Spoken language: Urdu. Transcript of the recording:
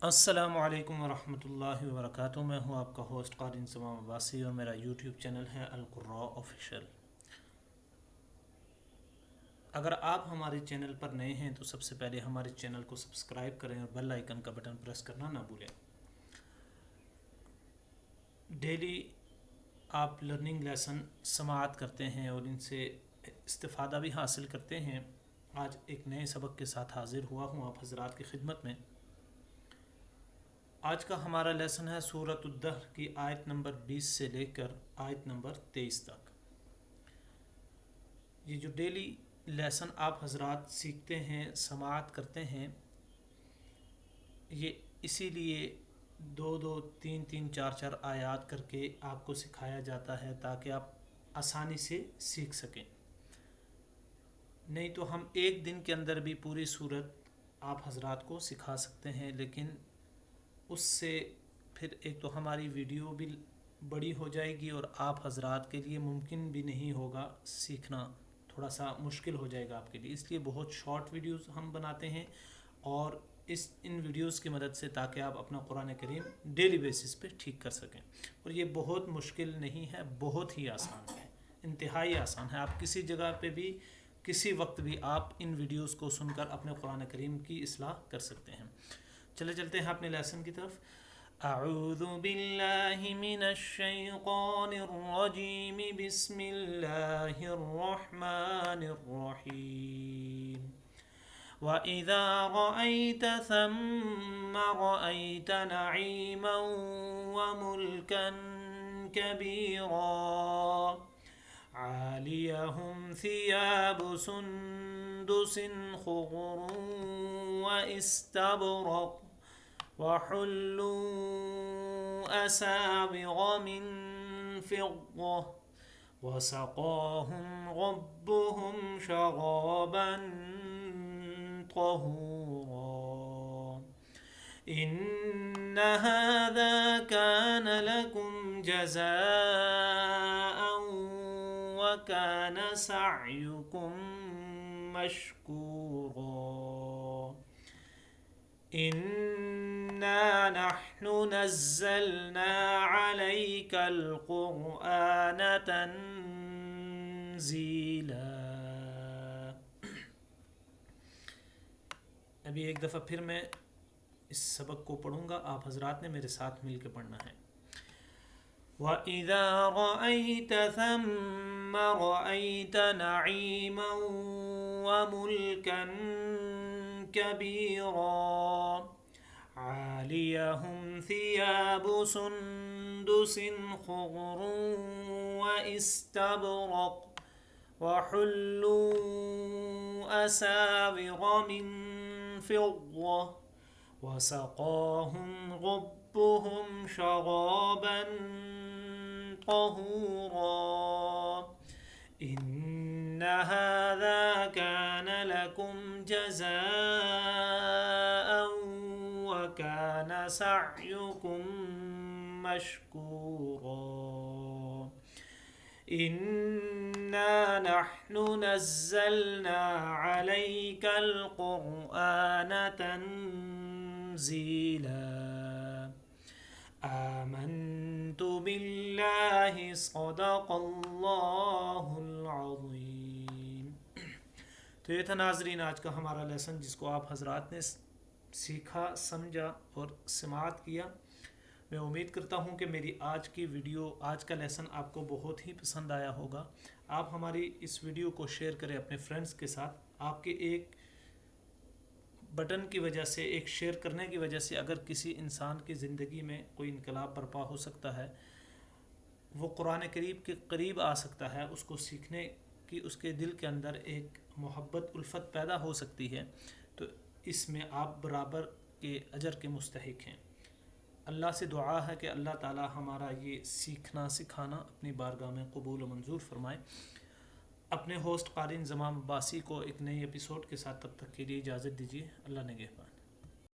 السلام علیکم ورحمۃ اللہ وبرکاتہ۔ میں ہوں آپ کا ہوسٹ قاری انضمام عباسی اور میرا یوٹیوب چینل ہے القراء آفیشیل۔ اگر آپ ہمارے چینل پر نئے ہیں تو سب سے پہلے ہمارے چینل کو سبسکرائب کریں اور بیل آئیکن کا بٹن پریس کرنا نہ بھولیں۔ ڈیلی آپ لرننگ لیسن سماعت کرتے ہیں اور ان سے استفادہ بھی حاصل کرتے ہیں۔ آج ایک نئے سبق کے ساتھ حاضر ہوا ہوں آپ حضرات کی خدمت میں۔ آج کا ہمارا لیسن ہے سورۃ الدہر کی آیت نمبر 20 سے لے کر آیت نمبر 23 تک۔ یہ جو ڈیلی لیسن آپ حضرات سیکھتے ہیں، سماعت کرتے ہیں، یہ اسی لیے 2 3 4 آیات کر کے آپ کو سکھایا جاتا ہے تاکہ آپ آسانی سے سیکھ سکیں۔ نہیں تو ہم ایک دن کے اندر بھی پوری سورت آپ حضرات کو سکھا سکتے ہیں، لیکن اس سے پھر ایک تو ہماری ویڈیو بھی بڑی ہو جائے گی اور آپ حضرات کے لیے ممکن بھی نہیں ہوگا سیکھنا، تھوڑا سا مشکل ہو جائے گا آپ کے لیے۔ اس لیے بہت شارٹ ویڈیوز ہم بناتے ہیں اور ان ویڈیوز کی مدد سے تاکہ آپ اپنا قرآن کریم ڈیلی بیسس پہ ٹھیک کر سکیں۔ اور یہ بہت مشکل نہیں ہے، بہت ہی آسان ہے، انتہائی آسان ہے۔ آپ کسی جگہ پہ بھی کسی وقت بھی آپ ان ویڈیوز کو سن کر اپنے قرآن کریم کی اصلاح کر سکتے ہیں۔ چلتے ہیں اپنے لیسن کی طرف۔ اعوذ باللہ من الشیطان الرجیم، بسم اللہ الرحمن الرحیم۔ وَإِذَا رَأَيْتَ ثَمَّ رَأَيْتَ نَعِيمًا وَمُلْكًا كَبِيرًا عَالِيَهُمْ ثِيَابُ سُنْدُسٍ خُضْرٌ وَإِسْتَبْرَقٌ وَحُلُّوا أَسَاوِرَ مِنْ فِضَّةٍ وَسَقَاهُمْ رَبُّهُمْ شَرَابًا طَهُورًا إِنَّ هَذَا كَانَ لَكُمْ جَزَاءً وَكَانَ سَعْيُكُمْ مَشْكُورًا إِنَّا نَحْنُ نَزَّلْنَا عَلَيْكَ الْقُرْآنَ تَنزِيلًا۔ ابھی ایک دفعہ پھر میں اس سبق کو پڑھوں گا، آپ حضرات نے میرے ساتھ مل کے پڑھنا ہے۔ وَإِذَا رَأَيْتَ ثَمَّ رَأَيْتَ نَعِيمًا وَمُلْكًا كَبِيرًا عَالِيَهُمْ ثِيَابُ سُنْدُسٍ خُضْرٌ وَإِسْتَبْرَقٌ وَحُلُّوا أَسَاوِرَ مِنْ فِضَّةٍ وَسَقَاهُمْ رَبُّهُمْ شَرَابًا طَهُورًا إِنَّ هَذَا كَانَ لَكُمْ جَزَاءً وَكَانَ سَعْيُكُمْ مَشْكُورًا إِنَّا نَحْنُ نَزَّلْنَا عَلَيْكَ الْقُرْآنَ تَنزِيلًا۔ آمنت باللہ صدق اللہ العظیم۔ تو یہ تھا ناظرین آج کا ہمارا لیسن، جس کو آپ حضرات نے سیکھا، سمجھا اور سماعت کیا۔ میں امید کرتا ہوں کہ میری آج کی ویڈیو، آج کا لیسن آپ کو بہت ہی پسند آیا ہوگا۔ آپ ہماری اس ویڈیو کو شیئر کریں اپنے فرینڈز کے ساتھ۔ آپ کے ایک بٹن کی وجہ سے، ایک شیئر کرنے کی وجہ سے اگر کسی انسان کی زندگی میں کوئی انقلاب برپا ہو سکتا ہے، وہ قرآن کریم کے قریب آ سکتا ہے، اس کو سیکھنے کی اس کے دل کے اندر ایک محبت، الفت پیدا ہو سکتی ہے، تو اس میں آپ برابر کے اجر کے مستحق ہیں۔ اللہ سے دعا ہے کہ اللہ تعالی ہمارا یہ سیکھنا سکھانا اپنی بارگاہ میں قبول و منظور فرمائے۔ اپنے ہوسٹ قاری انضمام عباسی کو ایک نئی ایپیسوڈ کے ساتھ تب تک کے لیے اجازت دیجیے۔ اللہ نگہبان۔